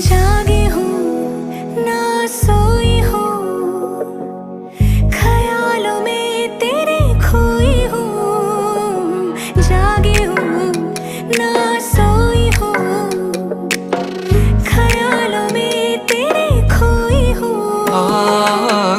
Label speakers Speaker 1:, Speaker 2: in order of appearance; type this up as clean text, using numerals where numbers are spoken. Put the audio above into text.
Speaker 1: जागी हूँ ना सोई हूँ, ख्यालों में तेरे खोई हूँ। जागी हूँ ना सोई हूँ, ख्यालों में तेरे खोई हूँ।